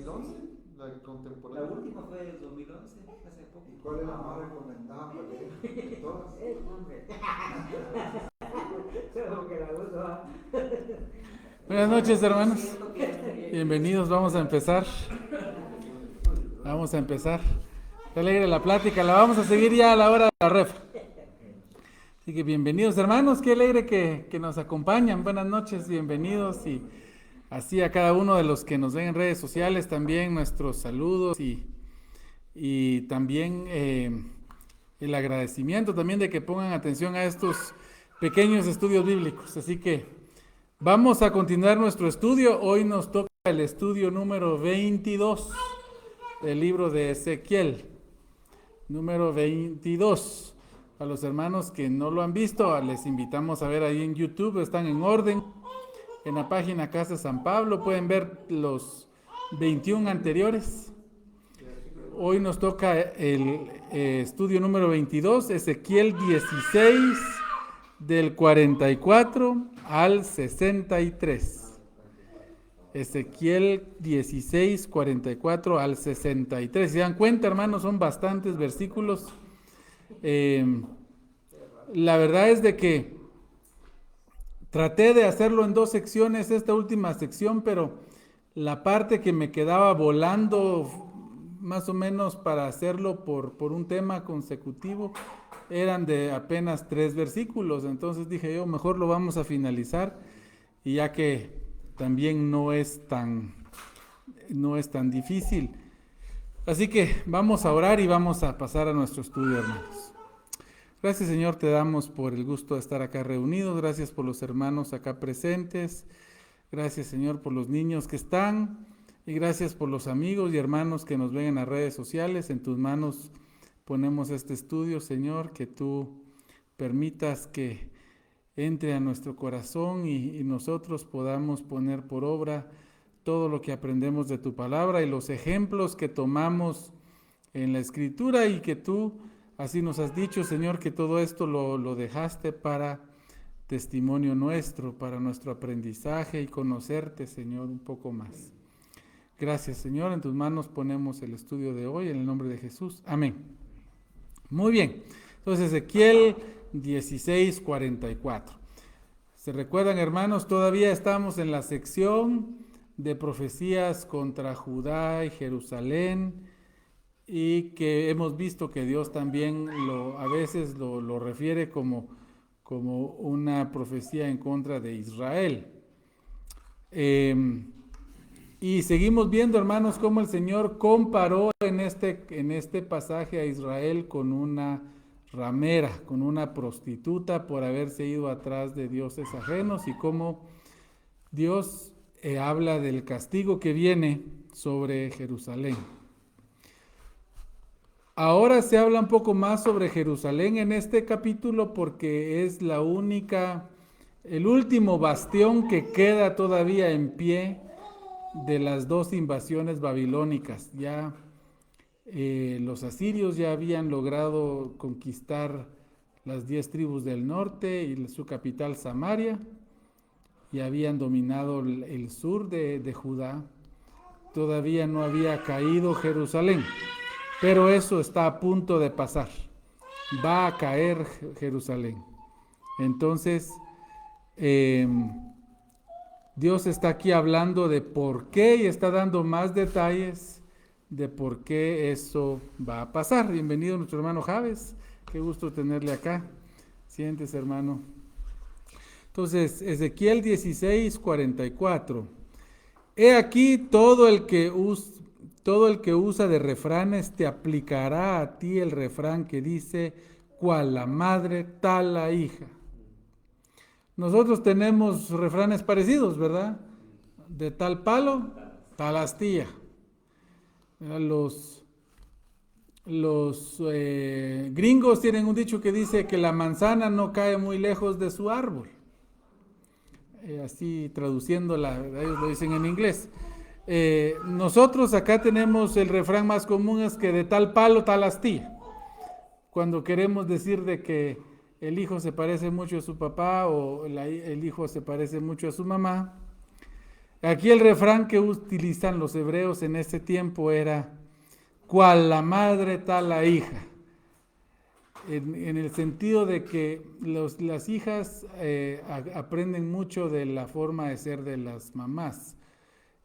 2011, la La contemporánea. última fue el 2011, hace poco. ¿Y cuál es la más recomendada para leer de todas? Hombre. Solo que la uso, ¿ah? Buenas noches, hermanos. Bienvenidos, vamos a empezar. Está alegre la plática, la vamos a seguir ya a la hora de la ref. Así que bienvenidos, hermanos, qué alegre que nos acompañan. Buenas noches, bienvenidos, y así a cada uno de los que nos ven en redes sociales también nuestros saludos y también el agradecimiento también de que pongan atención a estos pequeños estudios bíblicos. Así que vamos a continuar nuestro estudio. Hoy nos toca el estudio número 22 del libro de Ezequiel. Número 22. A los hermanos que no lo han visto, les invitamos a ver ahí en YouTube, están en orden. En la página Casa San Pablo pueden ver los 21 anteriores. Hoy nos toca el estudio número 22, Ezequiel 16, del 44 al 63. Ezequiel 16, 44 al 63. Si se dan cuenta, hermanos, son bastantes versículos. La verdad es de que traté de hacerlo en dos secciones, esta última sección, pero la parte que me quedaba volando más o menos para hacerlo por un tema consecutivo eran de apenas 3 versículos. Entonces dije yo, mejor lo vamos a finalizar, y ya que también no es tan difícil. Así que vamos a orar y vamos a pasar a nuestro estudio, hermanos. Gracias, Señor, te damos por el gusto de estar acá reunidos. Gracias por los hermanos acá presentes. Gracias, Señor, por los niños que están. Y gracias por los amigos y hermanos que nos ven en las redes sociales. En tus manos ponemos este estudio, Señor, que tú permitas que entre a nuestro corazón y nosotros podamos poner por obra todo lo que aprendemos de tu palabra y los ejemplos que tomamos en la Escritura, y que tú así nos has dicho, Señor, que todo esto lo dejaste para testimonio nuestro, para nuestro aprendizaje y conocerte, Señor, un poco más. Gracias, Señor. En tus manos ponemos el estudio de hoy, en el nombre de Jesús. Amén. Muy bien. Entonces, Ezequiel 16, 44. ¿Se recuerdan, hermanos? Todavía estamos en la sección de profecías contra Judá y Jerusalén, y que hemos visto que Dios también a veces lo refiere como una profecía en contra de Israel. Y seguimos viendo, hermanos, cómo el Señor comparó en este pasaje a Israel con una ramera, con una prostituta, por haberse ido atrás de dioses ajenos, y cómo Dios habla del castigo que viene sobre Jerusalén. Ahora se habla un poco más sobre Jerusalén en este capítulo, porque es el último bastión que queda todavía en pie de las 2 invasiones babilónicas. Ya los asirios ya habían logrado conquistar las 10 tribus del norte y su capital Samaria, y habían dominado el sur de Judá. Todavía no había caído Jerusalén, pero eso está a punto de pasar. Va a caer Jerusalén. Entonces, Dios está aquí hablando de por qué, y está dando más detalles de por qué eso va a pasar. Bienvenido nuestro hermano Javes, qué gusto tenerle acá. Siéntese, hermano. Entonces, Ezequiel 16, 44. He aquí todo el que usa de refranes te aplicará a ti el refrán que dice: cual la madre, tal la hija. Nosotros tenemos refranes parecidos, ¿verdad? De tal palo, tal astilla. Los gringos tienen un dicho que dice que la manzana no cae muy lejos de su árbol. Así traduciéndola, ellos lo dicen en inglés. Nosotros acá tenemos el refrán más común, es que de tal palo, tal astilla. Cuando queremos decir de que el hijo se parece mucho a su papá, o el hijo se parece mucho a su mamá. Aquí el refrán que utilizan los hebreos en ese tiempo era, cual la madre tal la hija, en el sentido de que las hijas aprenden mucho de la forma de ser de las mamás.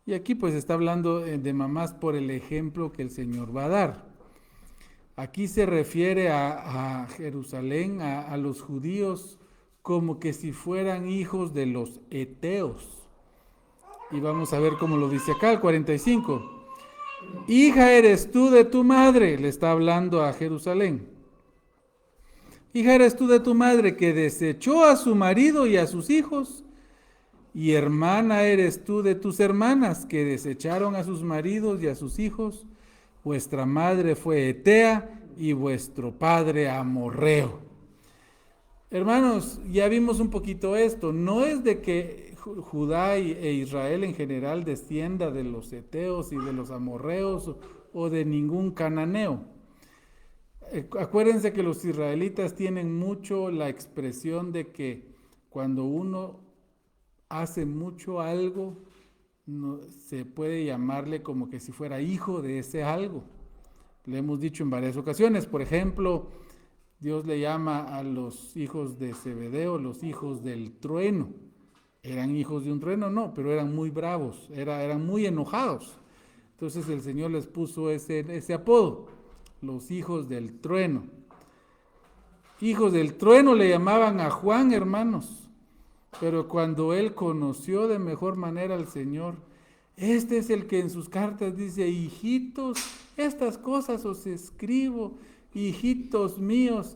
Y aquí pues está hablando de mamás por el ejemplo que el Señor va a dar. Aquí se refiere a Jerusalén, a los judíos, como que si fueran hijos de los heteos. Y vamos a ver cómo lo dice acá, el 45. Hija eres tú de tu madre, le está hablando a Jerusalén. Hija eres tú de tu madre, que desechó a su marido y a sus hijos. Y hermana eres tú de tus hermanas, que desecharon a sus maridos y a sus hijos. Vuestra madre fue Etea y vuestro padre amorreo. Hermanos, ya vimos un poquito esto. No es de que Judá e Israel en general descienda de los heteos y de los amorreos o de ningún cananeo. Acuérdense que los israelitas tienen mucho la expresión de que cuando uno hace mucho algo, no, se puede llamarle como que si fuera hijo de ese algo. Le hemos dicho en varias ocasiones. Por ejemplo, Dios le llama a los hijos de Zebedeo los hijos del trueno. ¿Eran hijos de un trueno? No, pero eran muy bravos, eran muy enojados. Entonces el Señor les puso ese apodo, los hijos del trueno. Hijos del trueno le llamaban a Juan, hermanos. Pero cuando él conoció de mejor manera al Señor, este es el que en sus cartas dice, hijitos, estas cosas os escribo, hijitos míos.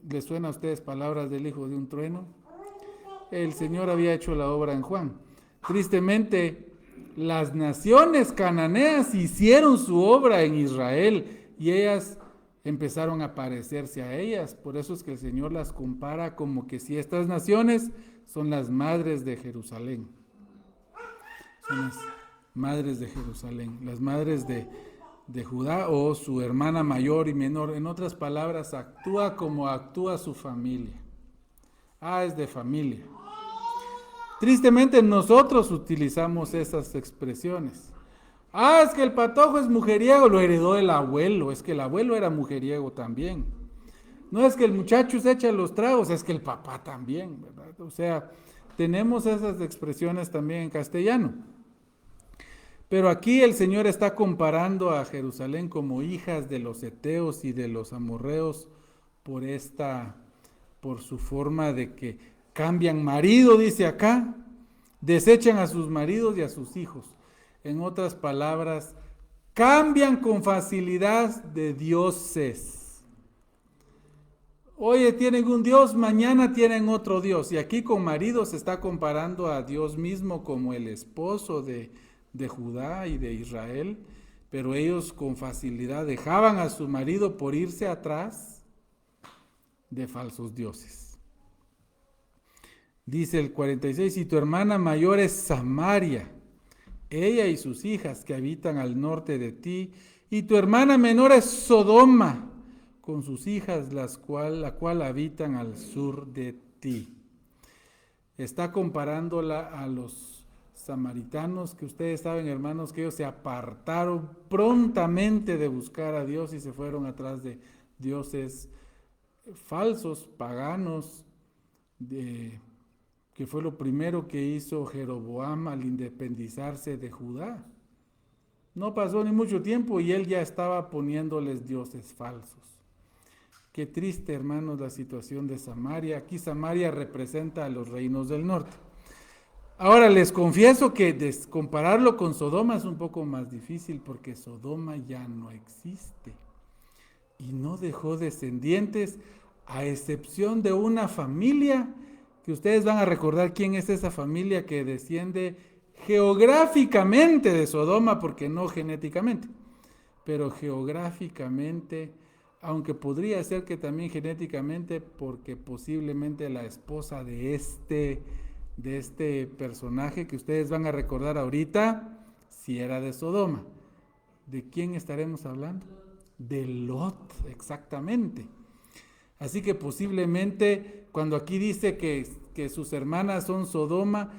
¿Les suena a ustedes palabras del hijo de un trueno? El Señor había hecho la obra en Juan. Tristemente, las naciones cananeas hicieron su obra en Israel y ellas empezaron a parecerse a ellas. Por eso es que el Señor las compara como que si estas naciones son las madres de Jerusalén. Son las madres de Jerusalén, las madres de Judá o su hermana mayor y menor. En otras palabras, actúa como actúa su familia. Es de familia. Tristemente nosotros utilizamos esas expresiones. Es que el patojo es mujeriego, lo heredó el abuelo, es que el abuelo era mujeriego también. No es que el muchacho se echa los tragos, es que el papá también, ¿verdad? O sea, tenemos esas expresiones también en castellano. Pero aquí el Señor está comparando a Jerusalén como hijas de los heteos y de los amorreos por su forma de que cambian marido, dice acá, desechan a sus maridos y a sus hijos. En otras palabras, cambian con facilidad de dioses. Hoy tienen un Dios, mañana tienen otro Dios. Y aquí con marido se está comparando a Dios mismo como el esposo de Judá y de Israel. Pero ellos con facilidad dejaban a su marido por irse atrás de falsos dioses. Dice el 46, y tu hermana mayor es Samaria, ella y sus hijas que habitan al norte de ti, y tu hermana menor es Sodoma, con sus hijas, la cual habitan al sur de ti. Está comparándola a los samaritanos, que ustedes saben, hermanos, que ellos se apartaron prontamente de buscar a Dios y se fueron atrás de dioses falsos, paganos, que fue lo primero que hizo Jeroboam al independizarse de Judá. No pasó ni mucho tiempo y él ya estaba poniéndoles dioses falsos. Qué triste, hermanos, la situación de Samaria. Aquí Samaria representa a los reinos del norte. Ahora les confieso que compararlo con Sodoma es un poco más difícil porque Sodoma ya no existe y no dejó descendientes, a excepción de una familia que ustedes van a recordar quién es esa familia que desciende geográficamente de Sodoma, porque no genéticamente, pero geográficamente, aunque podría ser que también genéticamente, porque posiblemente la esposa de este personaje que ustedes van a recordar ahorita, si era de Sodoma. ¿De quién estaremos hablando? De Lot, exactamente. Así que posiblemente cuando aquí dice que sus hermanas son Sodoma,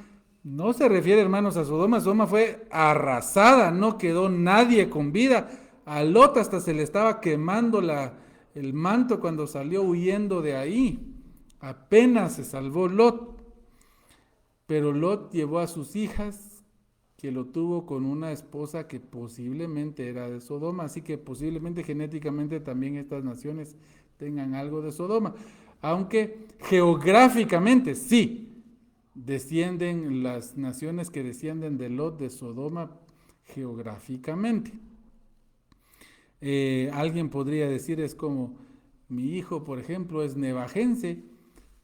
No se refiere, hermanos, a Sodoma. Sodoma fue arrasada, no quedó nadie con vida. A Lot hasta se le estaba quemando el manto cuando salió huyendo de ahí. Apenas se salvó Lot. Pero Lot llevó a sus hijas, que lo tuvo con una esposa que posiblemente era de Sodoma. Así que posiblemente genéticamente también estas naciones tengan algo de Sodoma. Aunque geográficamente sí. Descienden las naciones que descienden de Lot, de Sodoma, geográficamente. Alguien podría decir, es como mi hijo, por ejemplo, es nevajense.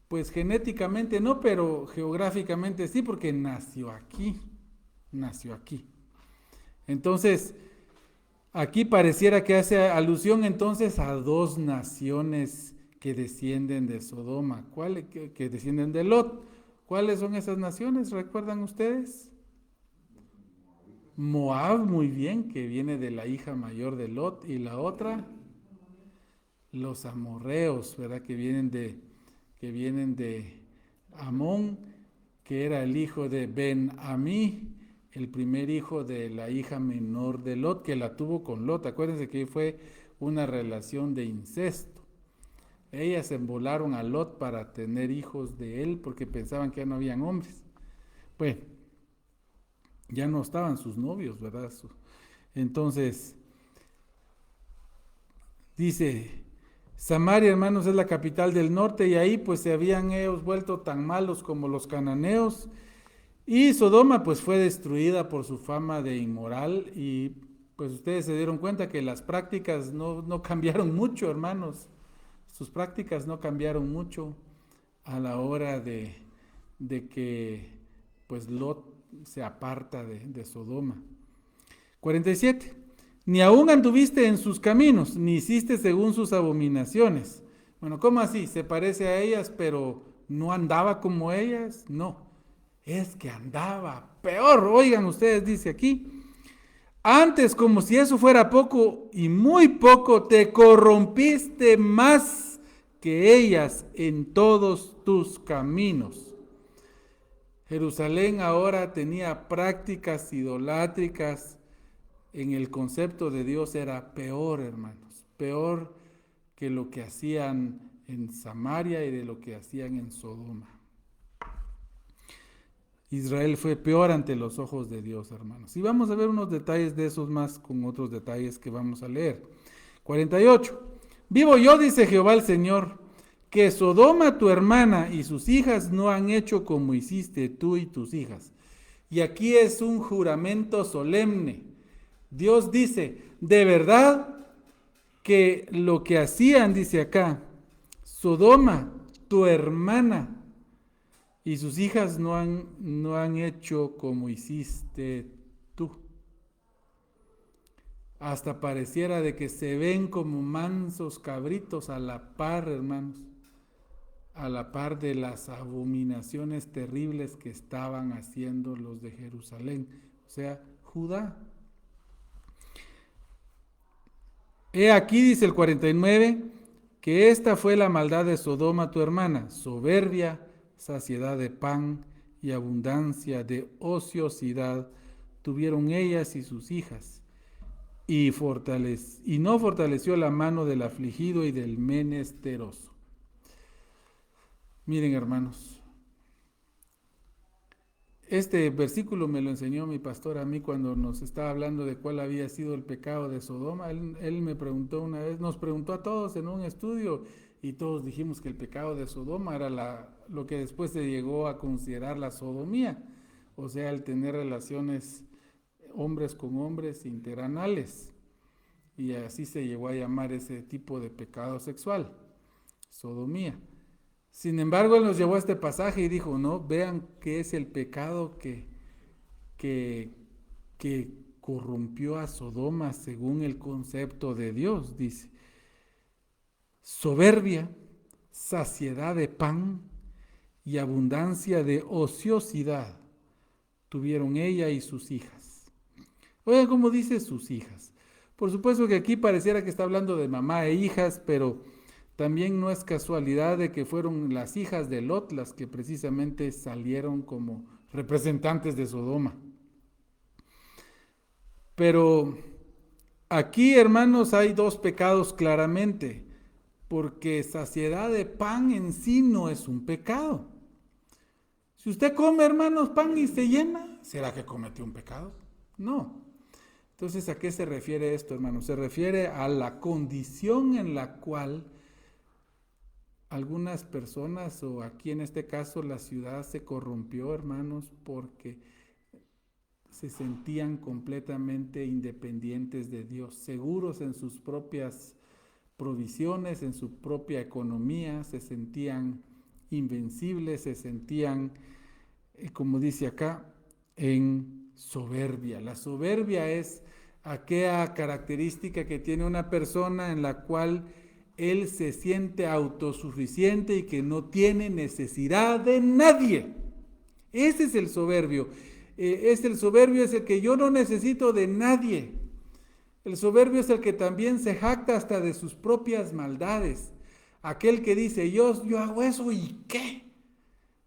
Pues genéticamente no, pero geográficamente sí, porque nació aquí. Entonces, aquí pareciera que hace alusión entonces a dos naciones que descienden de Sodoma, que descienden de Lot. ¿Cuáles son esas naciones? ¿Recuerdan ustedes? Moab, muy bien, que viene de la hija mayor de Lot. Y la otra, los amorreos, ¿verdad? Que vienen de Amón, que era el hijo de Ben-Amí, el primer hijo de la hija menor de Lot, que la tuvo con Lot. Acuérdense que fue una relación de incesto. Ellas embolaron a Lot para tener hijos de él porque pensaban que ya no habían hombres. Bueno, ya no estaban sus novios, ¿verdad? Entonces, dice, Samaria, hermanos, es la capital del norte y ahí pues se habían ellos vuelto tan malos como los cananeos. Y Sodoma pues fue destruida por su fama de inmoral y pues ustedes se dieron cuenta que las prácticas no cambiaron mucho, hermanos. Sus prácticas no cambiaron mucho a la hora de que pues Lot se aparta de Sodoma. 47. Ni aún anduviste en sus caminos, ni hiciste según sus abominaciones. Bueno, ¿cómo así? Se parece a ellas, pero no andaba como ellas. No, es que andaba peor. Oigan ustedes, dice aquí. Antes, como si eso fuera poco y muy poco, te corrompiste más que ellas en todos tus caminos. Jerusalén ahora tenía prácticas idolátricas. En el concepto de Dios era peor, hermanos, peor que lo que hacían en Samaria y de lo que hacían en Sodoma. Israel fue peor ante los ojos de Dios, hermanos. Y vamos a ver unos detalles de esos más con otros detalles que vamos a leer. 48. Vivo yo, dice Jehová el Señor, que Sodoma tu hermana y sus hijas no han hecho como hiciste tú y tus hijas. Y aquí es un juramento solemne. Dios dice, de verdad que lo que hacían, dice acá, Sodoma, tu hermana, y sus hijas no han hecho como hiciste tú. Hasta pareciera de que se ven como mansos cabritos a la par, hermanos, a la par de las abominaciones terribles que estaban haciendo los de Jerusalén, o sea, Judá. He aquí, dice el 49, que esta fue la maldad de Sodoma tu hermana, soberbia, saciedad de pan y abundancia de ociosidad tuvieron ellas y sus hijas, y no fortaleció la mano del afligido y del menesteroso. Miren, hermanos, este versículo me lo enseñó mi pastor a mí cuando nos estaba hablando de cuál había sido el pecado de Sodoma. Él me preguntó una vez, nos preguntó a todos en un estudio y todos dijimos que el pecado de Sodoma era lo que después se llegó a considerar la sodomía, o sea, el tener relaciones hombres con hombres interanales, y así se llegó a llamar ese tipo de pecado sexual, sodomía. Sin embargo, él nos llevó a este pasaje y dijo, no, vean qué es el pecado que corrompió a Sodoma según el concepto de Dios, dice. Soberbia, saciedad de pan y abundancia de ociosidad tuvieron ella y sus hijas. Oigan cómo dice sus hijas. Por supuesto que aquí pareciera que está hablando de mamá e hijas, pero también no es casualidad de que fueron las hijas de Lot las que precisamente salieron como representantes de Sodoma. Pero aquí, hermanos, hay dos pecados claramente, porque saciedad de pan en sí no es un pecado. Si usted come, hermanos, pan y se llena, ¿será que cometió un pecado? No. Entonces, ¿a qué se refiere esto, hermanos? Se refiere a la condición en la cual algunas personas, o aquí en este caso la ciudad, se corrompió, hermanos, porque se sentían completamente independientes de Dios, seguros en sus propias provisiones, en su propia economía, se sentían invencibles, se sentían, como dice acá, en soberbia. La soberbia es aquella característica que tiene una persona en la cual él se siente autosuficiente y que no tiene necesidad de nadie. Ese es el soberbio. El soberbio es el que yo no necesito de nadie. El soberbio es el que también se jacta hasta de sus propias maldades. Aquel que dice, yo hago eso y ¿qué?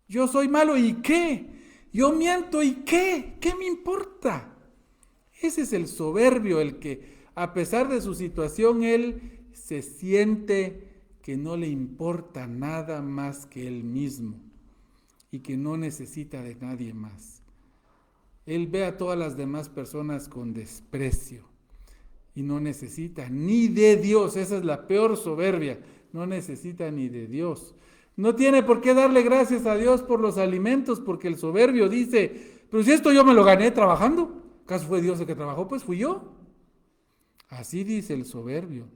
Yo soy malo y ¿qué? Yo miento y ¿qué? ¿Qué me importa? Ese es el soberbio, el que a pesar de su situación, él se siente que no le importa nada más que él mismo y que no necesita de nadie más. Él ve a todas las demás personas con desprecio y no necesita ni de Dios. Esa es la peor soberbia, no necesita ni de Dios. No tiene por qué darle gracias a Dios por los alimentos, porque el soberbio dice, pero si esto yo me lo gané trabajando, ¿acaso fue Dios el que trabajó? Pues fui yo. Así dice el soberbio.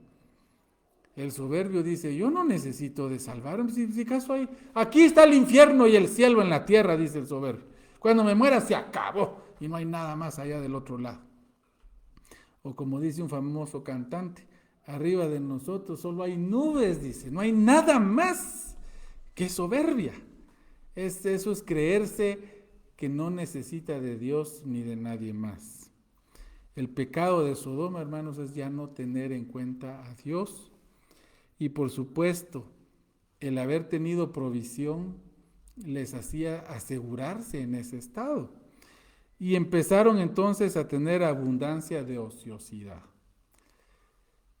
El soberbio dice, yo no necesito de salvarme, si acaso hay, aquí está el infierno y el cielo en la tierra, dice el soberbio. Cuando me muera se acabó y no hay nada más allá del otro lado. O como dice un famoso cantante, arriba de nosotros solo hay nubes, dice, no hay nada más que soberbia. Eso es creerse que no necesita de Dios ni de nadie más. El pecado de Sodoma, hermanos, es ya no tener en cuenta a Dios. Y por supuesto, el haber tenido provisión les hacía asegurarse en ese estado. Y empezaron entonces a tener abundancia de ociosidad.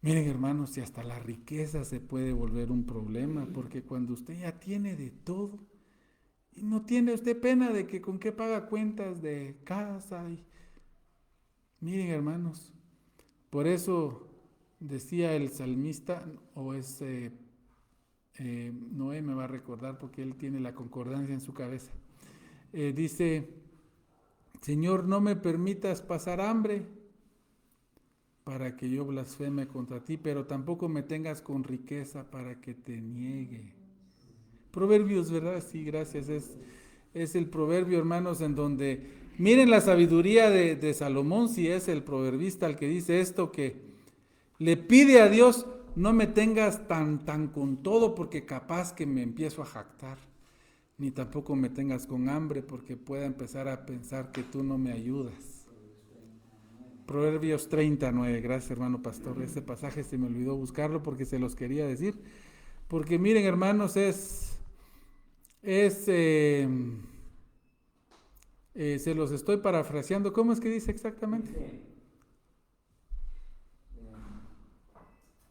Miren, hermanos, si hasta la riqueza se puede volver un problema, porque cuando usted ya tiene de todo, y no tiene usted pena de que con qué paga cuentas de casa. Miren, hermanos, por eso decía el salmista, o es Noé me va a recordar porque él tiene la concordancia en su cabeza. Dice, Señor, no me permitas pasar hambre para que yo blasfeme contra ti, pero tampoco me tengas con riqueza para que te niegue. Proverbios, ¿verdad? Sí, gracias. Es el proverbio, hermanos, en donde, miren la sabiduría de Salomón, si es el proverbista el que dice esto, que le pide a Dios, no me tengas tan con todo porque capaz que me empiezo a jactar, ni tampoco me tengas con hambre porque pueda empezar a pensar que tú no me ayudas. Proverbios 39, gracias hermano pastor, ese pasaje se me olvidó buscarlo porque se los quería decir, porque miren hermanos, se los estoy parafraseando, ¿cómo es que dice exactamente? Dice,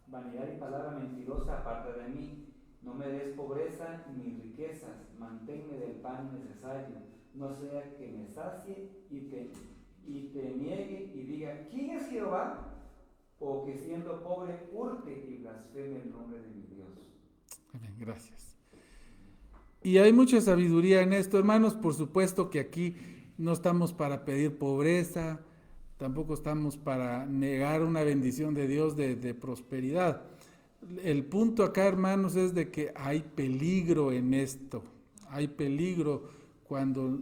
vanidad y palabra mentirosa aparta de mí, no me des pobreza ni riquezas, manténme del pan necesario, no sea que me sacie y te niegue y diga, ¿quién es Jehová? O que siendo pobre hurte y blasfeme el nombre de mi Dios. Amén, gracias. Y hay mucha sabiduría en esto, hermanos. Por supuesto que aquí no estamos para pedir pobreza, tampoco estamos para negar una bendición de Dios de prosperidad. El punto acá, hermanos, es de que hay peligro en esto. Hay peligro cuando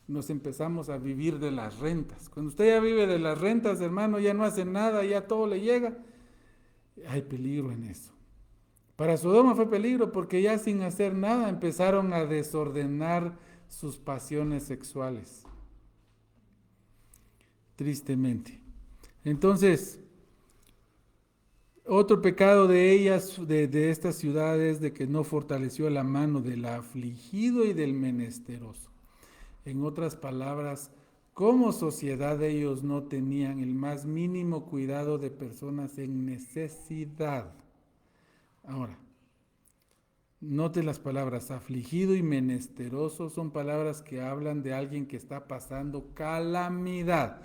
nos empezamos a vivir de las rentas. Cuando usted ya vive de las rentas, hermano, ya no hace nada, ya todo le llega. Hay peligro en eso. Para Sodoma fue peligro porque ya sin hacer nada empezaron a desordenar sus pasiones sexuales. Tristemente. Entonces, otro pecado de ellas, de estas ciudades, de que no fortaleció la mano del afligido y del menesteroso. En otras palabras, como sociedad ellos no tenían el más mínimo cuidado de personas en necesidad. Ahora, note las palabras afligido y menesteroso, son palabras que hablan de alguien que está pasando calamidad.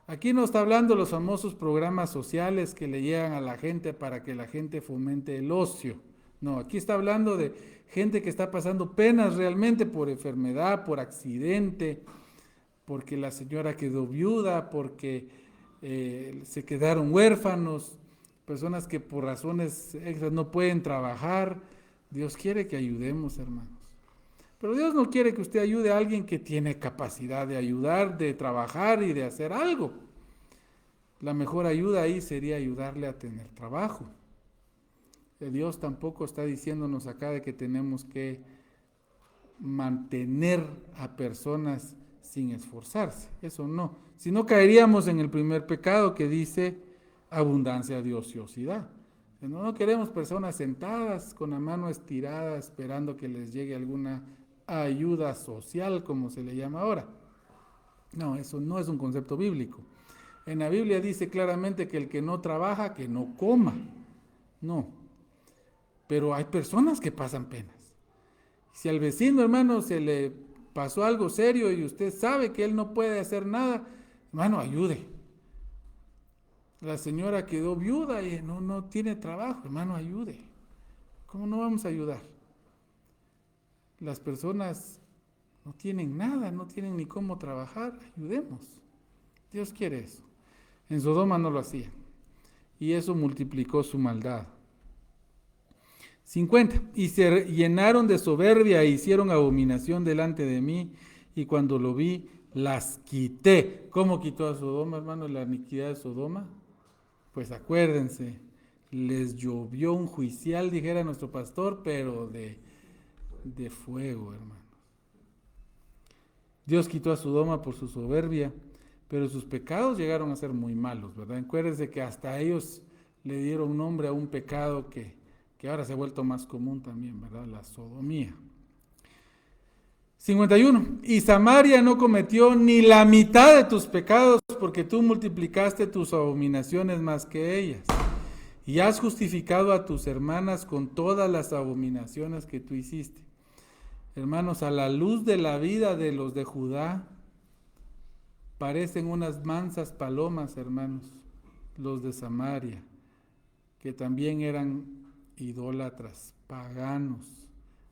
Aquí no está hablando los famosos programas sociales que le llegan a la gente para que la gente fomente el ocio. No, aquí está hablando de gente que está pasando penas realmente por enfermedad, por accidente, porque la señora quedó viuda, porque se quedaron huérfanos, personas que por razones extras no pueden trabajar. Dios quiere que ayudemos, hermanos. Pero Dios no quiere que usted ayude a alguien que tiene capacidad de ayudar, de trabajar y de hacer algo. La mejor ayuda ahí sería ayudarle a tener trabajo. Dios tampoco está diciéndonos acá de que tenemos que mantener a personas sin esforzarse. Eso no. Si no, caeríamos en el primer pecado que dice abundancia de ociosidad. No queremos personas sentadas con la mano estirada esperando que les llegue alguna ayuda social, como se le llama ahora. No, eso no es un concepto bíblico. En la Biblia dice claramente que el que no trabaja, que no coma. No. Pero hay personas que pasan penas. Si al vecino, hermano, se le pasó algo serio y usted sabe que él no puede hacer nada, hermano, ayude. La señora quedó viuda y no tiene trabajo, hermano, ayude. ¿Cómo no vamos a ayudar? Las personas no tienen nada, no tienen ni cómo trabajar, ayudemos. Dios quiere eso. En Sodoma no lo hacían. Y eso multiplicó su maldad. 50. Y se llenaron de soberbia e hicieron abominación delante de mí, y cuando lo vi, las quité. ¿Cómo quitó a Sodoma, hermano, la iniquidad de Sodoma? Pues acuérdense, les llovió un juicial, dijera nuestro pastor, pero de fuego, hermanos. Dios quitó a Sodoma por su soberbia, pero sus pecados llegaron a ser muy malos, ¿verdad? Acuérdense que hasta ellos le dieron nombre a un pecado que ahora se ha vuelto más común también, ¿verdad? La sodomía. 51. Y Samaria no cometió ni la mitad de tus pecados, porque tú multiplicaste tus abominaciones más que ellas. Y has justificado a tus hermanas con todas las abominaciones que tú hiciste. Hermanos, a la luz de la vida de los de Judá, parecen unas mansas palomas, hermanos, los de Samaria, que también eran idólatras, paganos.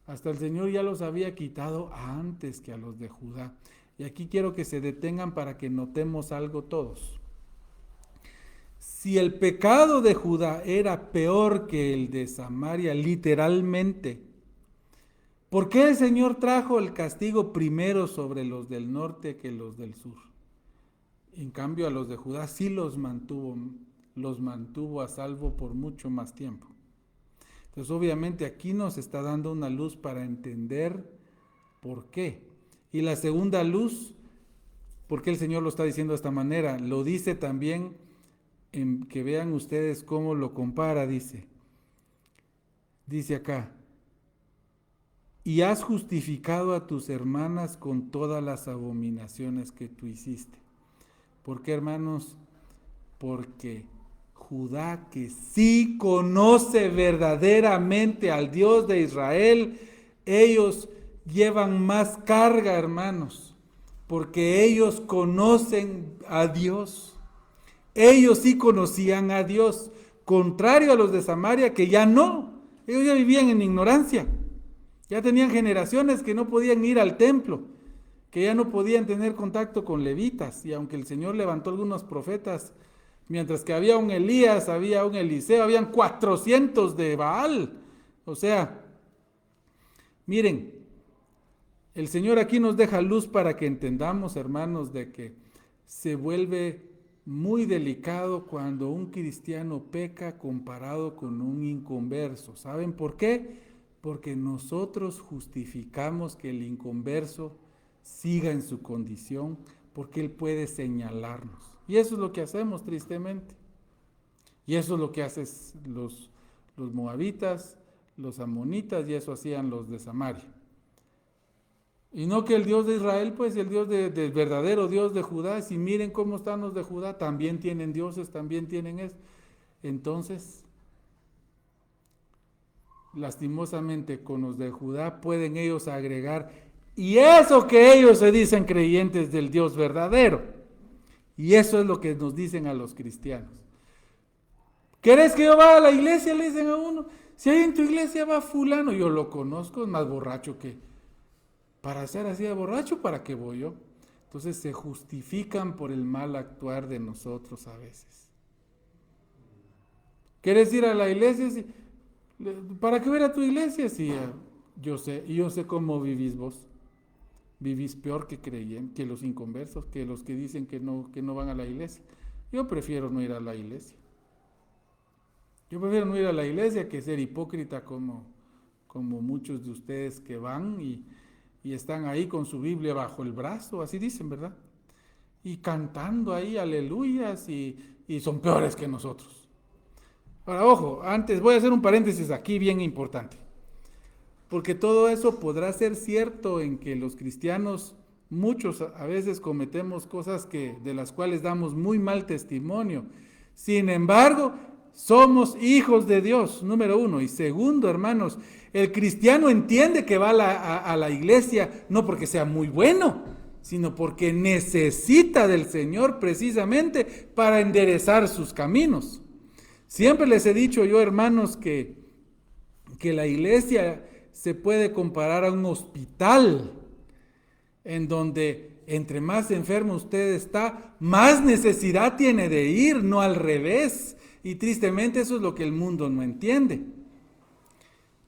Hasta el Señor ya los había quitado antes que a los de Judá. Y aquí quiero que se detengan para que notemos algo todos. Si el pecado de Judá era peor que el de Samaria, literalmente, ¿por qué el Señor trajo el castigo primero sobre los del norte que los del sur? En cambio, a los de Judá sí los mantuvo a salvo por mucho más tiempo. Entonces, obviamente, aquí nos está dando una luz para entender por qué. Y la segunda luz, ¿por qué el Señor lo está diciendo de esta manera? Lo dice también, en que vean ustedes cómo lo compara, dice acá, y has justificado a tus hermanas con todas las abominaciones que tú hiciste. ¿Por qué, hermanos? Porque Judá, que sí conoce verdaderamente al Dios de Israel, ellos llevan más carga, hermanos, porque ellos conocen a Dios. Ellos sí conocían a Dios, contrario a los de Samaria, que ya no. Ellos ya vivían en ignorancia. Ya tenían generaciones que no podían ir al templo, que ya no podían tener contacto con levitas. Y aunque el Señor levantó algunos profetas, mientras que había un Elías, había un Eliseo, habían 400 de Baal. O sea, miren, el Señor aquí nos deja luz para que entendamos, hermanos, de que se vuelve muy delicado cuando un cristiano peca comparado con un inconverso. ¿Saben por qué? Porque nosotros justificamos que el inconverso siga en su condición, porque él puede señalarnos. Y eso es lo que hacemos tristemente. Y eso es lo que hacen los moabitas, los amonitas, y eso hacían los de Samaria. Y no que el Dios de Israel, pues el Dios del verdadero Dios de Judá, si miren cómo están los de Judá, también tienen dioses, también tienen eso. Entonces, lastimosamente con los de Judá pueden ellos agregar, y eso que ellos se dicen creyentes del Dios verdadero. Y eso es lo que nos dicen a los cristianos. ¿Querés que yo vaya a la iglesia? Le dicen a uno. Si ahí en tu iglesia va fulano, yo lo conozco, es más borracho que... Para ser así de borracho, ¿para qué voy yo? Entonces se justifican por el mal actuar de nosotros a veces. ¿Quieres ir a la iglesia? Sí. ¿Para qué ir a tu iglesia? Sí, yo sé cómo vivís vos. Vivís peor que los inconversos, que los que dicen que no van a la iglesia. Yo prefiero no ir a la iglesia. Yo prefiero no ir a la iglesia que ser hipócrita como muchos de ustedes que van y están ahí con su Biblia bajo el brazo, así dicen, ¿verdad? Y cantando ahí aleluyas y son peores que nosotros. Ahora, ojo, antes voy a hacer un paréntesis aquí bien importante, porque todo eso podrá ser cierto en que los cristianos, muchos a veces cometemos cosas de las cuales damos muy mal testimonio. Sin embargo, somos hijos de Dios, número uno. Y segundo, hermanos, el cristiano entiende que va a la iglesia no porque sea muy bueno, sino porque necesita del Señor precisamente para enderezar sus caminos. Siempre les he dicho yo, hermanos, que la iglesia se puede comparar a un hospital en donde entre más enfermo usted está, más necesidad tiene de ir, no al revés. Y tristemente eso es lo que el mundo no entiende.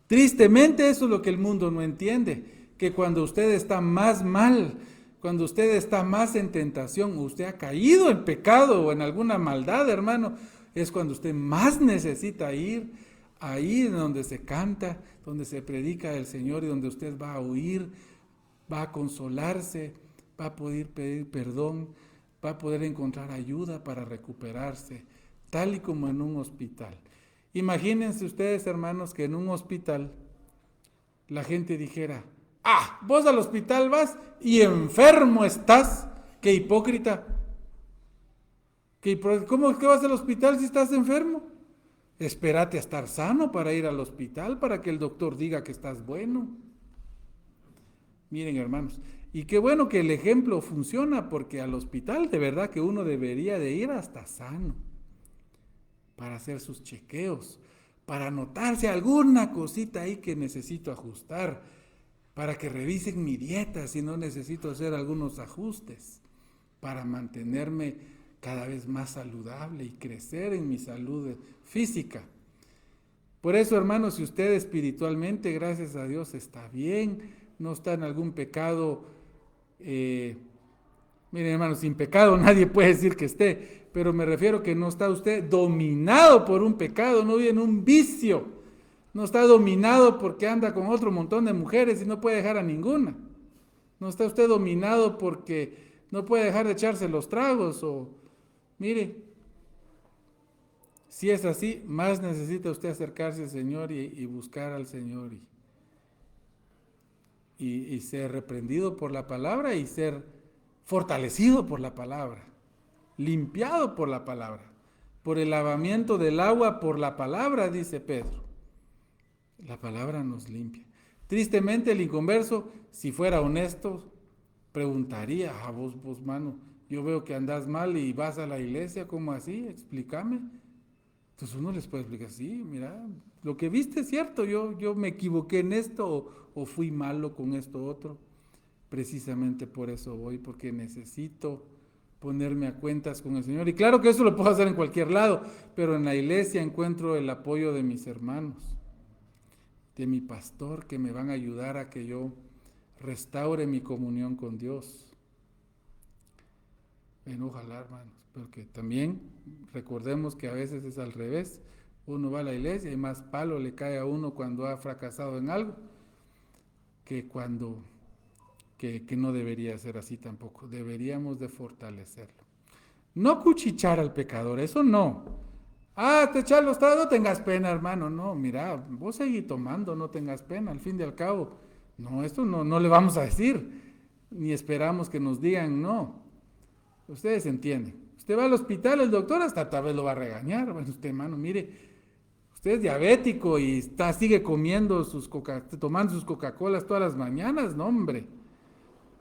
Tristemente eso es lo que el mundo no entiende, que cuando usted está más mal, cuando usted está más en tentación, o usted ha caído en pecado o en alguna maldad, hermano, es cuando usted más necesita ir, ahí donde se canta, donde se predica del Señor y donde usted va a oír, va a consolarse, va a poder pedir perdón, va a poder encontrar ayuda para recuperarse, tal y como en un hospital. Imagínense ustedes, hermanos, que en un hospital la gente dijera, vos al hospital vas y enfermo estás, qué hipócrita. ¿Cómo es que vas al hospital si estás enfermo? Espérate a estar sano para ir al hospital, para que el doctor diga que estás bueno. Miren, hermanos, y qué bueno que el ejemplo funciona, porque al hospital de verdad que uno debería de ir hasta sano, para hacer sus chequeos, para anotarse alguna cosita ahí que necesito ajustar, para que revisen mi dieta si no necesito hacer algunos ajustes, para mantenerme cada vez más saludable y crecer en mi salud física. Por eso, hermanos, si usted espiritualmente, gracias a Dios, está bien, no está en algún pecado, miren, hermanos, sin pecado nadie puede decir que esté, pero me refiero que no está usted dominado por un pecado, no vive en un vicio, no está dominado porque anda con otro montón de mujeres y no puede dejar a ninguna, no está usted dominado porque no puede dejar de echarse los tragos mire, si es así, más necesita usted acercarse al Señor y buscar al Señor y ser reprendido por la palabra y ser fortalecido por la palabra, limpiado por la palabra, por el lavamiento del agua por la palabra, dice Pedro. La palabra nos limpia. Tristemente el inconverso, si fuera honesto, preguntaría, vos mano, yo veo que andás mal y vas a la iglesia, ¿cómo así? Explícame. Entonces uno les puede explicar, sí, mira, lo que viste es cierto, yo me equivoqué en esto o fui malo con esto otro. Precisamente por eso voy, porque necesito ponerme a cuentas con el Señor. Y claro que eso lo puedo hacer en cualquier lado, pero en la iglesia encuentro el apoyo de mis hermanos, de mi pastor, que me van a ayudar a que yo restaure mi comunión con Dios. Ojalá, hermanos, porque también recordemos que a veces es al revés. Uno va a la iglesia y más palo le cae a uno cuando ha fracasado en algo que cuando que no debería ser así tampoco. Deberíamos de fortalecerlo. No cuchichar al pecador, eso no. Te echas los tragos, no tengas pena, hermano. No, mira, vos seguí tomando, no tengas pena. Al fin y al cabo, No, esto no le vamos a decir, ni esperamos que nos digan, no. Ustedes entienden. Usted va al hospital, el doctor hasta tal vez lo va a regañar. Bueno, usted, hermano, mire, usted es diabético y sigue comiendo tomando sus Coca-Colas todas las mañanas, no, hombre.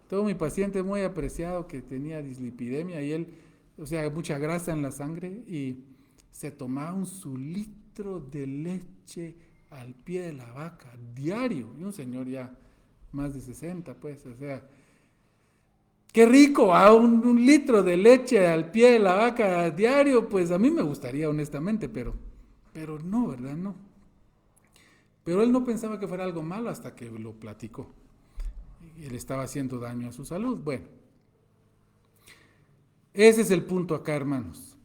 Tengo mi paciente muy apreciado que tenía dislipidemia y él, o sea, mucha grasa en la sangre y se tomaba su litro de leche al pie de la vaca diario. Y un señor ya más de 60, pues, o sea, qué rico, un litro de leche al pie de la vaca diario, pues a mí me gustaría honestamente, pero no, ¿verdad? No. Pero él no pensaba que fuera algo malo hasta que lo platicó. Él estaba haciendo daño a su salud. Bueno, ese es el punto acá, hermanos.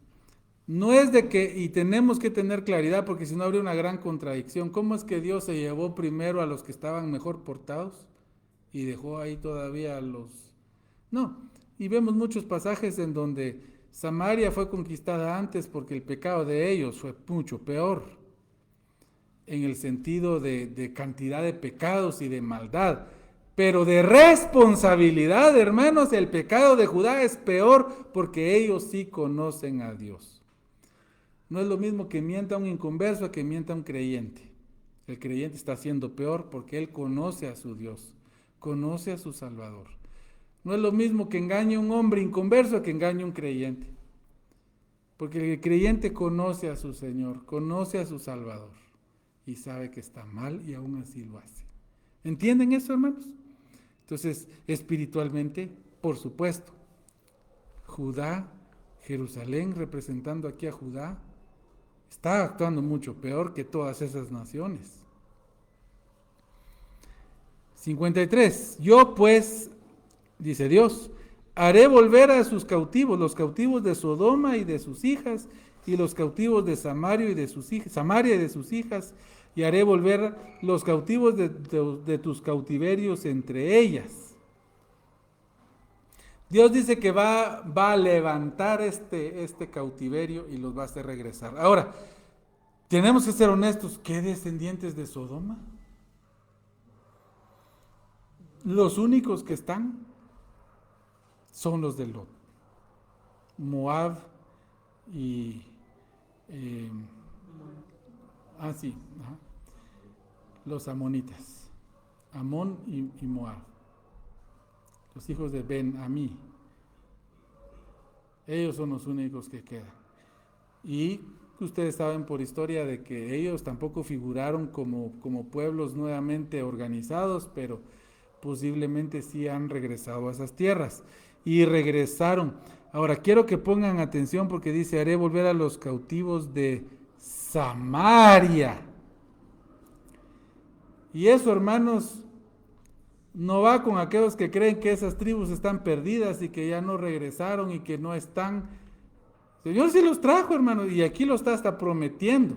No es de que, y tenemos que tener claridad, porque si no habría una gran contradicción. ¿Cómo es que Dios se llevó primero a los que estaban mejor portados y dejó ahí todavía a los... No, y vemos muchos pasajes en donde Samaria fue conquistada antes porque el pecado de ellos fue mucho peor, en el sentido de cantidad de pecados y de maldad. Pero de responsabilidad, hermanos, el pecado de Judá es peor porque ellos sí conocen a Dios. No es lo mismo que mienta un inconverso a que mienta un creyente. El creyente está siendo peor porque él conoce a su Dios, conoce a su Salvador. No es lo mismo que engañe un hombre inconverso a que engañe un creyente. Porque el creyente conoce a su Señor, conoce a su Salvador y sabe que está mal y aún así lo hace. ¿Entienden eso, hermanos? Entonces, espiritualmente, por supuesto, Judá, Jerusalén, representando aquí a Judá, está actuando mucho peor que todas esas naciones. 53. Yo pues, dice Dios, haré volver a sus cautivos, los cautivos de Sodoma y de sus hijas, y los cautivos de Samaria y de sus hijas, y haré volver los cautivos de tus cautiverios entre ellas. Dios dice que va a levantar este cautiverio y los va a hacer regresar. Ahora, tenemos que ser honestos, ¿qué descendientes de Sodoma? Los únicos que están son los de Lot, Moab y los amonitas, Amón y Moab, los hijos de Ben-Amí. Ellos son los únicos que quedan. Y ustedes saben por historia de que ellos tampoco figuraron como pueblos nuevamente organizados, pero posiblemente sí han regresado a esas tierras. Y regresaron. Ahora, quiero que pongan atención porque dice, haré volver a los cautivos de Samaria. Y eso, hermanos, no va con aquellos que creen que esas tribus están perdidas y que ya no regresaron y que no están. El Señor sí los trajo, hermanos, y aquí lo está hasta prometiendo.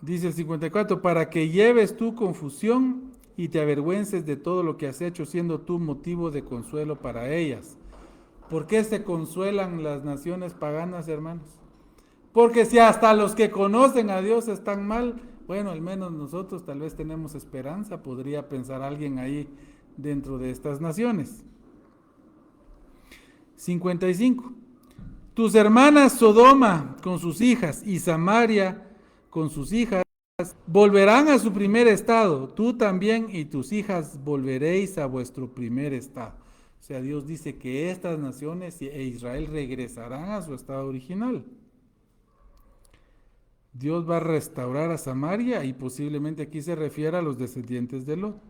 Dice el 54, para que lleves tu confusión y te avergüences de todo lo que has hecho, siendo tú motivo de consuelo para ellas. ¿Por qué se consuelan las naciones paganas, hermanos? Porque si hasta los que conocen a Dios están mal, bueno, al menos nosotros tal vez tenemos esperanza, podría pensar alguien ahí dentro de estas naciones. 55. Tus hermanas Sodoma con sus hijas y Samaria con sus hijas volverán a su primer estado, tú también y tus hijas volveréis a vuestro primer estado. O sea, Dios dice que estas naciones e Israel regresarán a su estado original. Dios va a restaurar a Samaria y posiblemente aquí se refiere a los descendientes de Lot.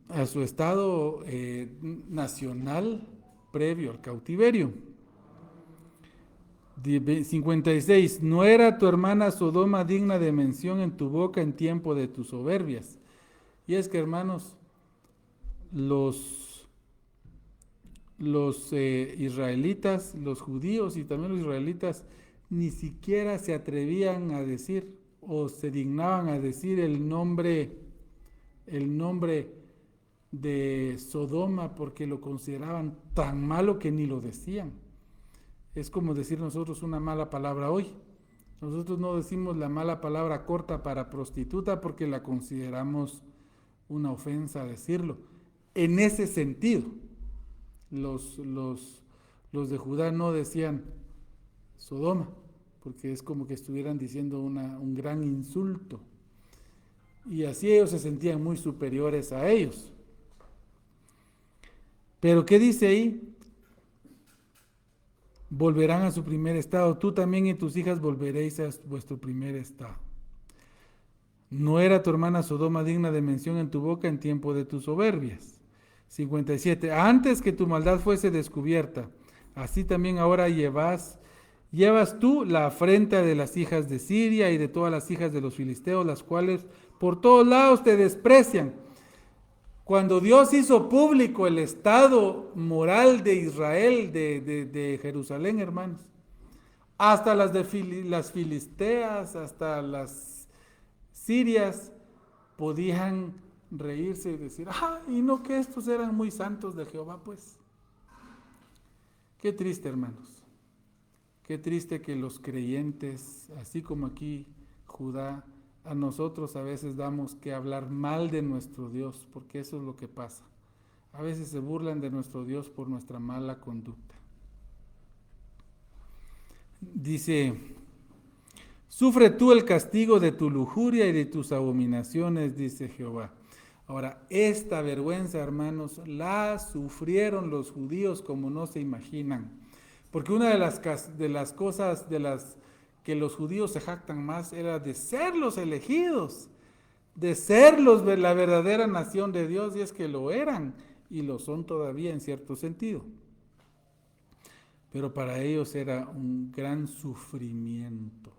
A su estado nacional previo al cautiverio. 56. No era tu hermana Sodoma digna de mención en tu boca en tiempo de tus soberbias. Y es que, hermanos, los israelitas, los judíos y también los israelitas ni siquiera se atrevían a decir o se dignaban a decir el nombre de Sodoma porque lo consideraban tan malo que ni lo decían. Es como decir nosotros una mala palabra hoy. Nosotros no decimos la mala palabra corta para prostituta porque la consideramos una ofensa decirlo. En ese sentido, los de Judá no decían Sodoma, porque es como que estuvieran diciendo un gran insulto. Y así ellos se sentían muy superiores a ellos. Pero ¿qué dice ahí? Volverán a su primer estado. Tú también y tus hijas volveréis a vuestro primer estado. No era tu hermana Sodoma digna de mención en tu boca en tiempo de tus soberbias. 57. Antes que tu maldad fuese descubierta, así también ahora llevas tú la afrenta de las hijas de Siria y de todas las hijas de los filisteos, las cuales por todos lados te desprecian. Cuando Dios hizo público el estado moral de Israel, de Jerusalén, hermanos, hasta las filisteas, hasta las sirias, podían reírse y decir, y no que estos eran muy santos de Jehová, pues. Qué triste, hermanos. Qué triste que los creyentes, así como aquí Judá, a nosotros a veces damos que hablar mal de nuestro Dios, porque eso es lo que pasa. A veces se burlan de nuestro Dios por nuestra mala conducta. Dice, sufre tú el castigo de tu lujuria y de tus abominaciones, dice Jehová. Ahora, esta vergüenza, hermanos, la sufrieron los judíos como no se imaginan. Porque una de las cosas de las que los judíos se jactan más era de ser los elegidos, de ser la verdadera nación de Dios, y es que lo eran y lo son todavía en cierto sentido. Pero para ellos era un gran sufrimiento.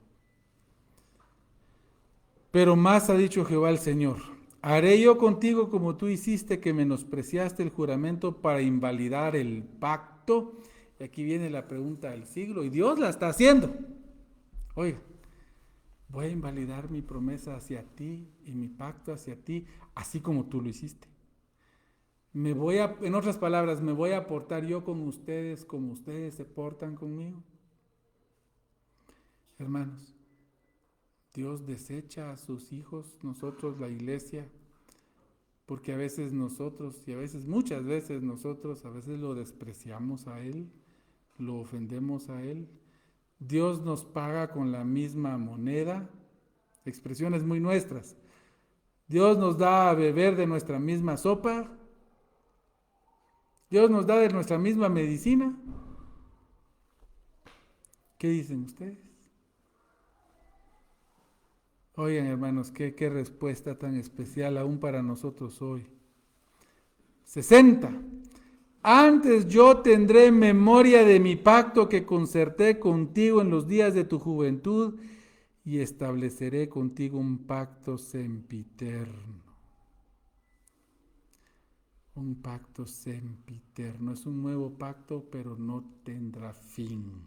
Pero más ha dicho Jehová el Señor, haré yo contigo como tú hiciste, que menospreciaste el juramento para invalidar el pacto. Y aquí viene la pregunta del siglo, y Dios la está haciendo. Oiga, voy a invalidar mi promesa hacia ti y mi pacto hacia ti, así como tú lo hiciste. En otras palabras, me voy a portar yo con ustedes como ustedes se portan conmigo. Hermanos, Dios desecha a sus hijos, nosotros, la iglesia, porque a veces nosotros, y muchas veces nosotros, a veces lo despreciamos a Él, lo ofendemos a Él. Dios nos paga con la misma moneda, expresiones muy nuestras. Dios nos da a beber de nuestra misma sopa. Dios nos da de nuestra misma medicina. ¿Qué dicen ustedes? Oigan, hermanos, qué respuesta tan especial aún para nosotros hoy. 60. Antes yo tendré memoria de mi pacto que concerté contigo en los días de tu juventud y estableceré contigo un pacto sempiterno. Un pacto sempiterno. Es un nuevo pacto, pero no tendrá fin.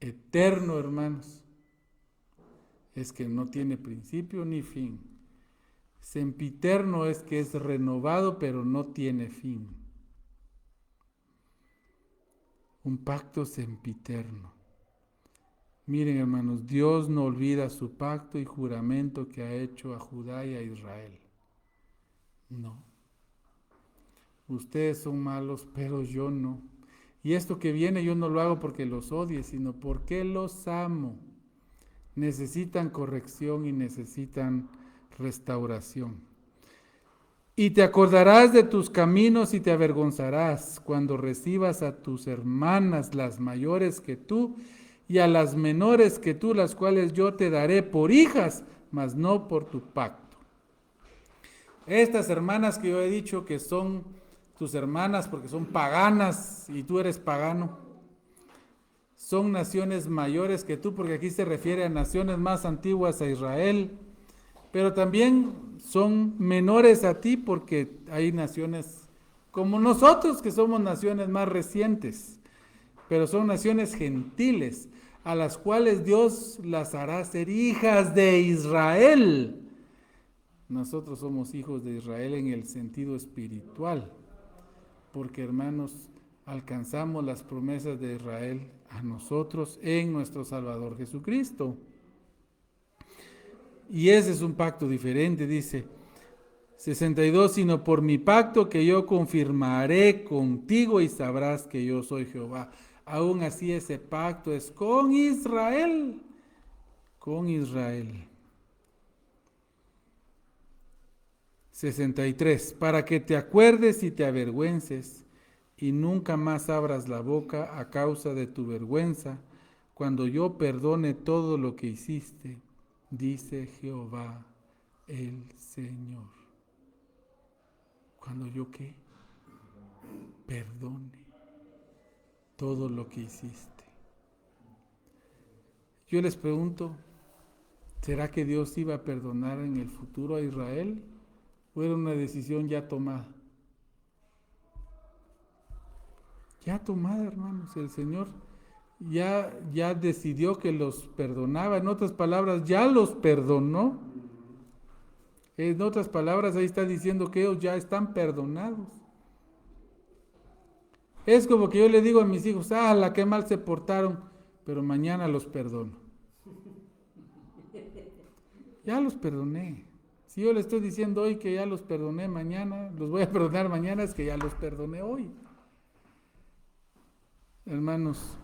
Eterno, hermanos. Es que no tiene principio ni fin. Sempiterno es que es renovado, pero no tiene fin. Un pacto sempiterno. Miren, hermanos, Dios no olvida su pacto y juramento que ha hecho a Judá y a Israel. No. Ustedes son malos, pero yo no. Y esto que viene yo no lo hago porque los odie, sino porque los amo. Necesitan corrección y necesitan restauración. Y te acordarás de tus caminos y te avergonzarás cuando recibas a tus hermanas, las mayores que tú, y a las menores que tú, las cuales yo te daré por hijas, mas no por tu pacto. Estas hermanas que yo he dicho que son tus hermanas porque son paganas y tú eres pagano, son naciones mayores que tú, porque aquí se refiere a naciones más antiguas a Israel, pero también son menores a ti porque hay naciones como nosotros que somos naciones más recientes, pero son naciones gentiles a las cuales Dios las hará ser hijas de Israel. Nosotros somos hijos de Israel en el sentido espiritual, porque hermanos, alcanzamos las promesas de Israel a nosotros en nuestro Salvador Jesucristo. Y ese es un pacto diferente, dice 62, sino por mi pacto que yo confirmaré contigo y sabrás que yo soy Jehová. Aún así ese pacto es con Israel, con Israel. 63, para que te acuerdes y te avergüences y nunca más abras la boca a causa de tu vergüenza, cuando yo perdone todo lo que hiciste, dice Jehová el Señor. Cuando yo ¿qué? Perdone todo lo que hiciste. Yo les pregunto, ¿será que Dios iba a perdonar en el futuro a Israel? ¿O era una decisión ya tomada? Ya tomada, hermanos. El Señor ya decidió que los perdonaba. En otras palabras, ya los perdonó. En otras palabras, ahí está diciendo que ellos ya están perdonados. Es como que yo le digo a mis hijos, la que mal se portaron, pero mañana los perdono. Ya los perdoné. Si yo le estoy diciendo hoy que ya los perdoné mañana, los voy a perdonar mañana, es que ya los perdoné hoy. Hermanos,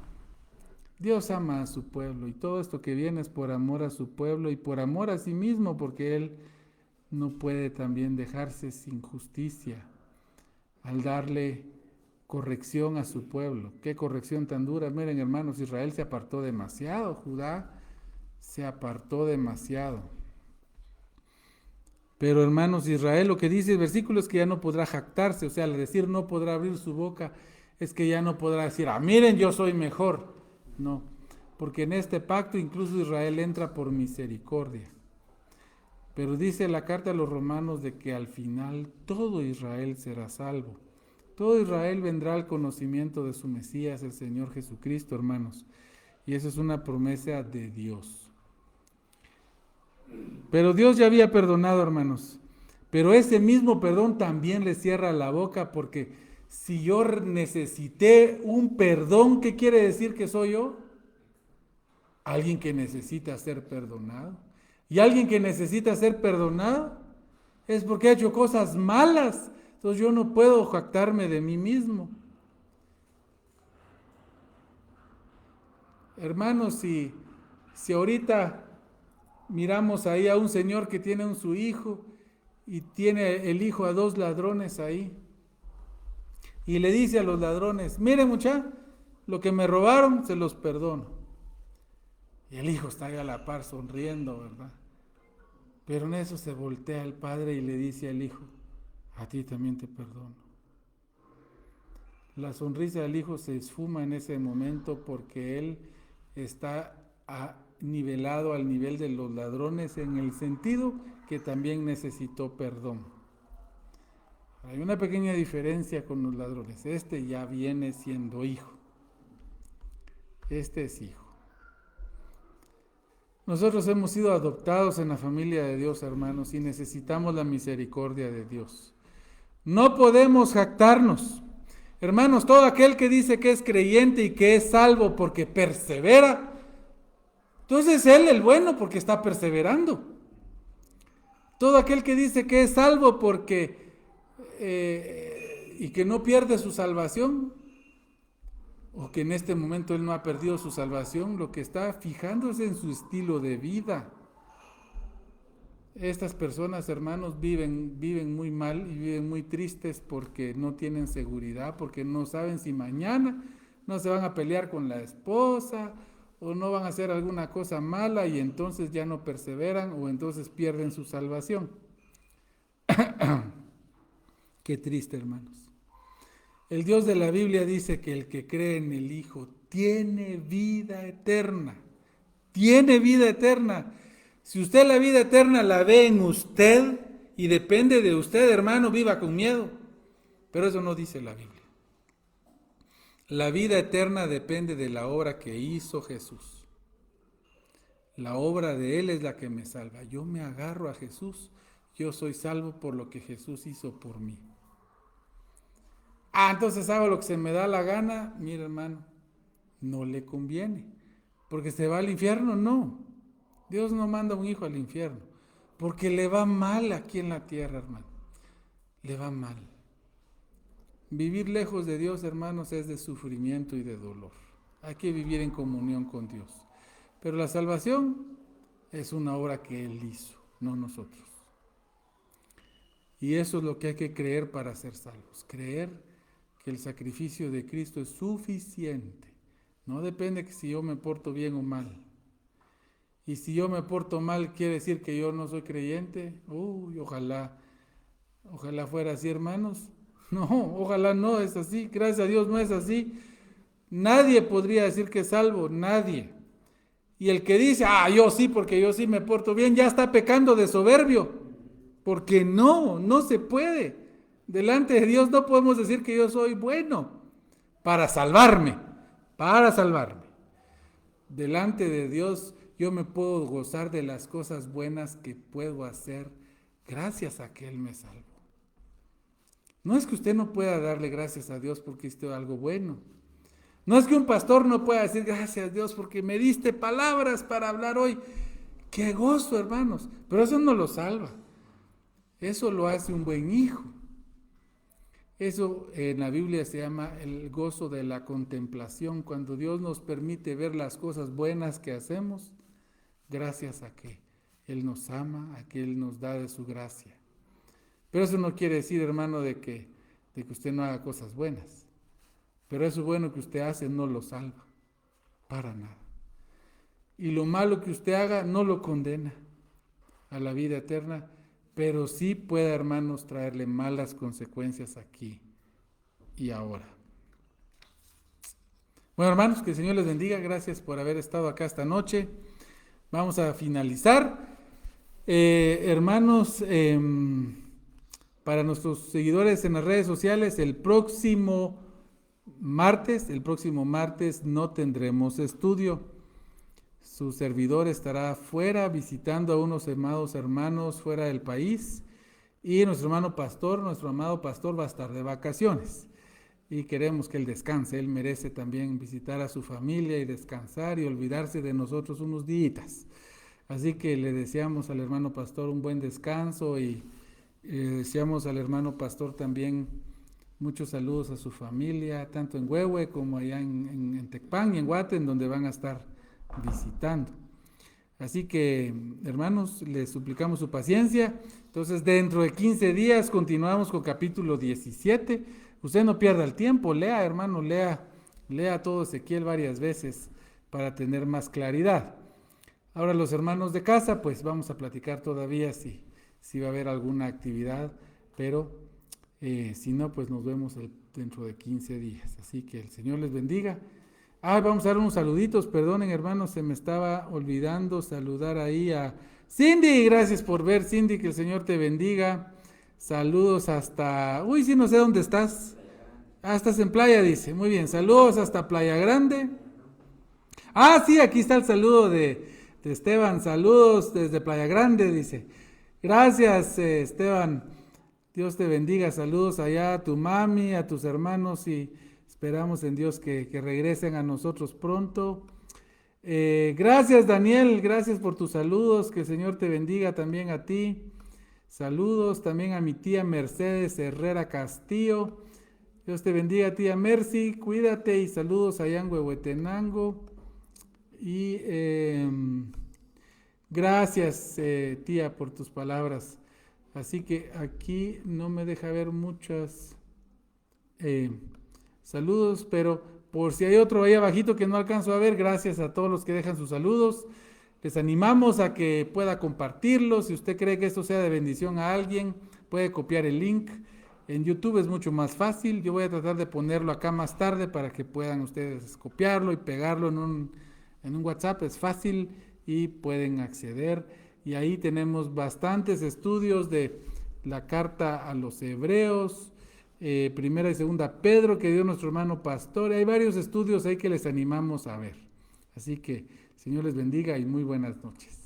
Dios ama a su pueblo y todo esto que viene es por amor a su pueblo y por amor a sí mismo, porque Él no puede también dejarse sin justicia al darle corrección a su pueblo. Qué corrección tan dura. Miren, hermanos, Israel se apartó demasiado, Judá se apartó demasiado. Pero hermanos, Israel, lo que dice el versículo es que ya no podrá jactarse, o sea, al decir no podrá abrir su boca, es que ya no podrá decir, miren, yo soy mejor. No, porque en este pacto incluso Israel entra por misericordia. Pero dice la carta a los romanos de que al final todo Israel será salvo. Todo Israel vendrá al conocimiento de su Mesías, el Señor Jesucristo, hermanos. Y eso es una promesa de Dios. Pero Dios ya había perdonado, hermanos. Pero ese mismo perdón también le cierra la boca, porque si yo necesité un perdón, ¿qué quiere decir que soy yo? Alguien que necesita ser perdonado. Y alguien que necesita ser perdonado es porque ha hecho cosas malas. Entonces yo no puedo jactarme de mí mismo. Hermanos, si ahorita miramos ahí a un señor que tiene su hijo y tiene el hijo a 2 ladrones ahí y le dice a los ladrones, miren muchacha, lo que me robaron se los perdono. Y el hijo está ahí a la par sonriendo, ¿verdad? Pero en eso se voltea el padre y le dice al hijo, a ti también te perdono. La sonrisa del hijo se esfuma en ese momento porque él está nivelado al nivel de los ladrones en el sentido que también necesitó perdón. Hay una pequeña diferencia con los ladrones. Este ya viene siendo hijo. Este es hijo. Nosotros hemos sido adoptados en la familia de Dios, hermanos, y necesitamos la misericordia de Dios. No podemos jactarnos. Hermanos, todo aquel que dice que es creyente y que es salvo porque persevera, entonces él el bueno porque está perseverando. Todo aquel que dice que es salvo porque y que no pierde su salvación, o que en este momento él no ha perdido su salvación, lo que está fijándose en su estilo de vida. Estas personas, hermanos, viven muy mal y viven muy tristes porque no tienen seguridad, porque no saben si mañana no se van a pelear con la esposa o no van a hacer alguna cosa mala y entonces ya no perseveran o entonces pierden su salvación. Qué triste, hermanos. El Dios de la Biblia dice que el que cree en el Hijo tiene vida eterna. Tiene vida eterna. Si usted la vida eterna la ve en usted y depende de usted, hermano, viva con miedo. Pero eso no dice la Biblia. La vida eterna depende de la obra que hizo Jesús. La obra de Él es la que me salva. Yo me agarro a Jesús. Yo soy salvo por lo que Jesús hizo por mí. Entonces hago lo que se me da la gana. Mira, hermano, no le conviene, porque se va al infierno. No, Dios no manda un hijo al infierno, porque le va mal aquí en la tierra, hermano. Le va mal. Vivir lejos de Dios, hermanos, es de sufrimiento y de dolor. Hay que vivir en comunión con Dios. Pero la salvación es una obra que Él hizo, no nosotros. Y eso es lo que hay que creer para ser salvos. Creer que el sacrificio de Cristo es suficiente. No depende que si yo me porto bien o mal. Y si yo me porto mal, ¿quiere decir que yo no soy creyente? Ojalá fuera así, hermanos. No, ojalá no es así. Gracias a Dios no es así. Nadie podría decir que es salvo, nadie. Y el que dice, yo sí, porque yo sí me porto bien, ya está pecando de soberbio. Porque no se puede. Delante de Dios no podemos decir que yo soy bueno para salvarme. Delante de Dios yo me puedo gozar de las cosas buenas que puedo hacer gracias a que Él me salvó. No es que usted no pueda darle gracias a Dios porque hizo algo bueno. No es que un pastor no pueda decir gracias a Dios porque me diste palabras para hablar hoy. ¡Qué gozo, hermanos! Pero eso no lo salva. Eso lo hace un buen hijo. Eso en la Biblia se llama el gozo de la contemplación, cuando Dios nos permite ver las cosas buenas que hacemos, gracias a que Él nos ama, a que Él nos da de su gracia. Pero eso no quiere decir, hermano, de que usted no haga cosas buenas. Pero eso bueno que usted hace no lo salva, para nada. Y lo malo que usted haga no lo condena a la vida eterna, pero sí puede, hermanos, traerle malas consecuencias aquí y ahora. Bueno, hermanos, que el Señor les bendiga. Gracias por haber estado acá esta noche. Vamos a finalizar. Hermanos, para nuestros seguidores en las redes sociales, el próximo martes no tendremos estudio. Su servidor estará fuera visitando a unos amados hermanos fuera del país, y nuestro amado pastor va a estar de vacaciones y queremos que él descanse. Él merece también visitar a su familia y descansar y olvidarse de nosotros unos días. Así que le deseamos al hermano pastor un buen descanso y deseamos al hermano pastor también muchos saludos a su familia, tanto en Huehue como allá en Tecpan y en Guate, en donde van a estar visitando. Así que, hermanos, les suplicamos su paciencia. Entonces, dentro de 15 días continuamos con capítulo 17. Usted no pierda el tiempo, lea, hermano, lea todo Ezequiel varias veces para tener más claridad. Ahora los hermanos de casa, pues vamos a platicar todavía si va a haber alguna actividad, pero si no, pues nos vemos dentro de 15 días. Así que el Señor les bendiga. Vamos a dar unos saluditos, perdonen, hermanos, se me estaba olvidando saludar ahí a Cindy. Gracias por ver, Cindy, que el Señor te bendiga. Saludos hasta, sí, no sé dónde estás. Estás en Playa, dice. Muy bien, saludos hasta Playa Grande. Sí, aquí está el saludo de Esteban. Saludos desde Playa Grande, dice. Gracias, Esteban. Dios te bendiga. Saludos allá a tu mami, a tus hermanos, y esperamos en Dios que regresen a nosotros pronto. Gracias, Daniel, gracias por tus saludos, que el Señor te bendiga también a ti. Saludos también a mi tía Mercedes Herrera Castillo. Dios te bendiga, tía Mercy, cuídate, y saludos allá en Huehuetenango. Y gracias, tía, por tus palabras. Así que aquí no me deja ver muchas saludos, pero por si hay otro ahí abajito que no alcanzo a ver, gracias a todos los que dejan sus saludos. Les animamos a que pueda compartirlo. Si usted cree que esto sea de bendición a alguien, puede copiar el link. En YouTube es mucho más fácil. Yo voy a tratar de ponerlo acá más tarde para que puedan ustedes copiarlo y pegarlo en un WhatsApp. Es fácil y pueden acceder. Y ahí tenemos bastantes estudios de la carta a los Hebreos, primera y segunda Pedro, que dio nuestro hermano pastor. Hay varios estudios ahí que les animamos a ver. Así que Señor les bendiga y muy buenas noches.